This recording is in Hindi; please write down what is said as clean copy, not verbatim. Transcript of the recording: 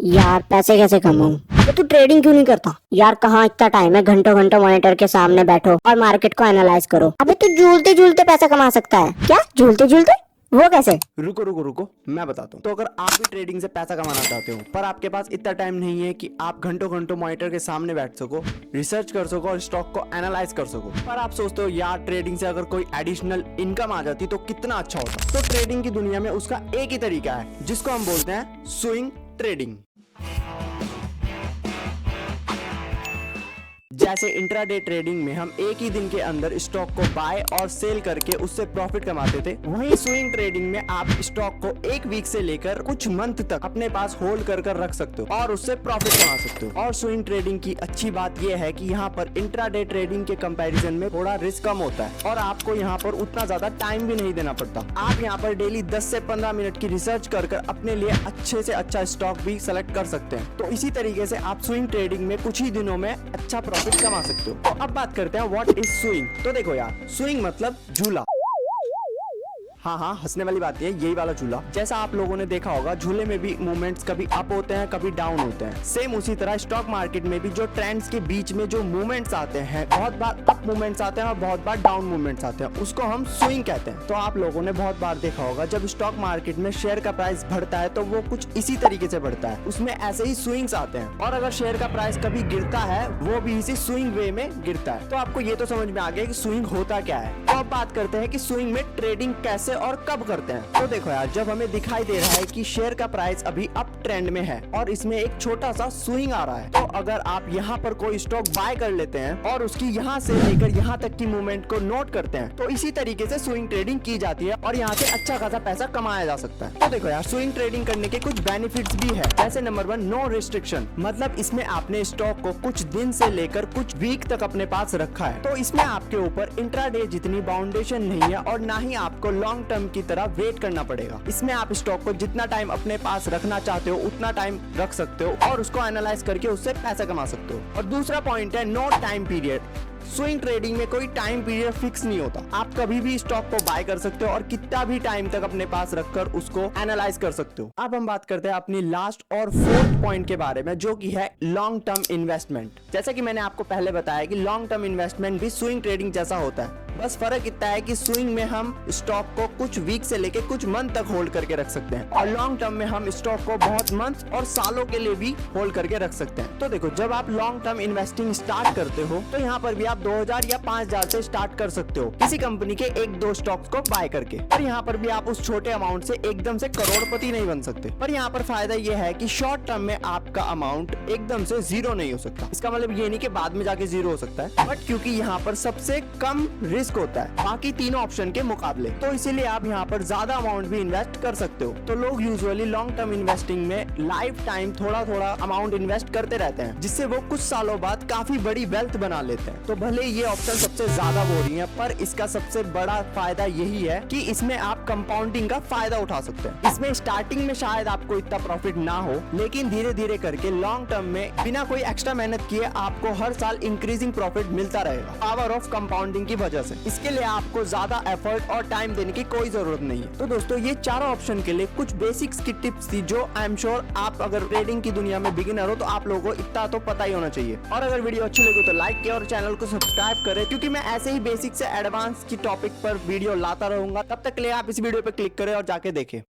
यार पैसे कैसे कमाऊं? अबे तू ट्रेडिंग क्यों नहीं करता? यार कहाँ इतना टाइम है, घंटों घंटों मॉनिटर के सामने बैठो और मार्केट को एनालाइज करो। अबे तू झूलते झूलते पैसा कमा सकता है क्या? झूलते झूलते वो कैसे? रुको रुको रुको, मैं बताता हूँ। तो अगर आप भी ट्रेडिंग से पैसा कमाना चाहते हो पर आपके पास इतना टाइम नहीं है कि आप घंटों घंटों मॉनिटर के सामने बैठ सको, रिसर्च कर सको और स्टॉक को एनालाइज कर सको, पर आप सोचते हो यार ट्रेडिंग से अगर कोई एडिशनल इनकम आ जाती तो कितना अच्छा होता। तो ट्रेडिंग की दुनिया में उसका एक ही तरीका है जिसको हम बोलते हैं स्विंग ट्रेडिंग। जैसे इंट्राडे ट्रेडिंग में हम एक ही दिन के अंदर स्टॉक को बाय और सेल करके उससे प्रॉफिट कमाते थे, वहीं स्विंग ट्रेडिंग में आप स्टॉक को एक वीक से लेकर कुछ मंथ तक अपने पास होल्ड कर रख सकते हो और उससे प्रॉफिट कमा सकते हो। और स्विंग ट्रेडिंग की अच्छी बात यह है कि यहाँ पर इंट्राडे ट्रेडिंग के कंपैरिजन में थोड़ा रिस्क कम होता है और आपको यहाँ पर उतना ज्यादा टाइम भी नहीं देना पड़ता। आप यहाँ पर डेली 10 से 15 मिनट की रिसर्च कर अपने लिए अच्छे से अच्छा स्टॉक भी सेलेक्ट कर सकते हैं। तो इसी तरीके से आप स्विंग ट्रेडिंग में कुछ ही दिनों में अच्छा प्रॉफिट कमा सकते हो। तो अब बात करते हैं व्हाट इज स्विंग। तो देखो यार, स्विंग मतलब झूला। हाँ हाँ, हंसने वाली बात है, यही वाला झूला। जैसा आप लोगों ने देखा होगा, झूले में भी मूवमेंट्स कभी अप होते हैं कभी डाउन होते हैं। सेम उसी तरह स्टॉक मार्केट में भी जो ट्रेंड्स के बीच में जो मूवमेंट्स आते हैं, बहुत बार अप मूवमेंट्स आते हैं और बहुत बार डाउन मूवमेंट्स आते हैं, उसको हम स्विंग कहते हैं। तो आप लोगों ने बहुत बार देखा होगा, जब स्टॉक मार्केट में शेयर का प्राइस बढ़ता है तो वो कुछ इसी तरीके से बढ़ता है, उसमें ऐसे ही स्विंग्स आते हैं। और अगर शेयर का प्राइस कभी गिरता है, वो भी इसी स्विंग वे में गिरता है। तो आपको ये तो समझ में आ गया कि स्विंग होता क्या है। तो अब बात करते हैं कि स्विंग में ट्रेडिंग कैसे और कब करते हैं। तो देखो यार, जब हमें दिखाई दे रहा है कि शेयर का प्राइस अभी अप ट्रेंड में है और इसमें एक छोटा सा स्विंग आ रहा है, तो अगर आप यहाँ पर कोई स्टॉक बाय कर लेते हैं और उसकी यहाँ से लेकर यहाँ तक की मूवमेंट को नोट करते हैं, तो इसी तरीके से स्विंग ट्रेडिंग की जाती है और यहाँ से अच्छा खासा पैसा कमाया जा सकता है। तो देखो यार, स्विंग ट्रेडिंग करने के कुछ बेनिफिट्स भी है। जैसे नंबर 1, नो रिस्ट्रिक्शन, मतलब इसमें आपने स्टॉक को कुछ दिन से लेकर कुछ वीक तक अपने पास रखा है, तो इसमें आपके ऊपर इंट्राडे जितनी बाउंडेशन नहीं है और ना ही आपको लॉन्ग टर्म की तरह वेट करना पड़ेगा। इसमें आप स्टॉक को जितना टाइम अपने पास रखना चाहते हो उतना टाइम रख सकते हो और उसको एनालाइज करके उससे पैसा कमा सकते हो। और दूसरा पॉइंट है no time period. Swing trading में कोई टाइम पीरियड फिक्स नहीं होता, आप कभी भी स्टॉक को बाय कर सकते हो और कितना भी टाइम तक अपने पास रखकर उसको एनालाइज कर सकते हो। अब हम बात करते हैं अपनी लास्ट और फोर्थ पॉइंट के बारे में, जो कि है लॉन्ग टर्म इन्वेस्टमेंट। जैसा कि मैंने आपको पहले बताया कि लॉन्ग टर्म इन्वेस्टमेंट भी स्विंग ट्रेडिंग जैसा होता है, बस फर्क इतना है कि स्विंग में हम स्टॉक को कुछ वीक से लेके कुछ मंथ तक होल्ड करके रख सकते हैं और लॉन्ग टर्म में हम स्टॉक को बहुत मंथ और सालों के लिए भी होल्ड करके रख सकते हैं। तो देखो, जब आप लॉन्ग टर्म इन्वेस्टिंग स्टार्ट करते हो तो यहाँ पर भी आप 2000 या 5000 से स्टार्ट कर सकते हो किसी कंपनी के 1-2 स्टॉक्स को बाय करके। और यहाँ पर भी आप उस छोटे अमाउंट से एकदम से करोड़पति नहीं बन सकते, पर यहाँ पर फायदा ये है कि शॉर्ट टर्म में आपका अमाउंट एकदम से जीरो नहीं हो सकता। इसका मतलब ये नहीं कि बाद में जाके जीरो हो सकता है, बट क्योंकि यहाँ पर सबसे कम रिस्क होता है बाकी तीनों ऑप्शन के मुकाबले, तो इसीलिए आप यहाँ पर ज्यादा अमाउंट भी इन्वेस्ट कर सकते हो। तो लोग यूजुअली लॉन्ग टर्म इन्वेस्टिंग में लाइफ टाइम थोड़ा थोड़ा अमाउंट इन्वेस्ट करते रहते हैं, जिससे वो कुछ सालों बाद काफी बड़ी वेल्थ बना लेते हैं। तो भले ये ऑप्शन सबसे ज्यादा बोरिंग है, पर इसका सबसे बड़ा फायदा यही है कि इसमें आप कंपाउंडिंग का फायदा उठा सकते हैं। इसमें स्टार्टिंग में शायद आपको इतना प्रॉफिट ना हो, लेकिन धीरे धीरे करके लॉन्ग टर्म में बिना कोई एक्स्ट्रा मेहनत किए आपको हर साल इंक्रीजिंग प्रॉफिट मिलता रहेगा, पावर ऑफ कंपाउंडिंग की वजह से। इसके लिए आपको ज्यादा एफर्ट और टाइम देने की कोई जरूरत नहीं है। तो दोस्तों, ये चारों ऑप्शन के लिए कुछ बेसिक्स की टिप्स थी, जो आई एम श्योर आप अगर ट्रेडिंग की दुनिया में बिगिनर हो तो आप लोगों को इतना तो पता ही होना चाहिए। और अगर वीडियो अच्छी लगी तो लाइक किया और चैनल को सब्सक्राइब करें, क्योंकि मैं ऐसे ही बेसिक से एडवांस की टॉपिक पर वीडियो लाता रहूंगा। तब तक के लिए आप इस वीडियो पे क्लिक करें और जाके देखें।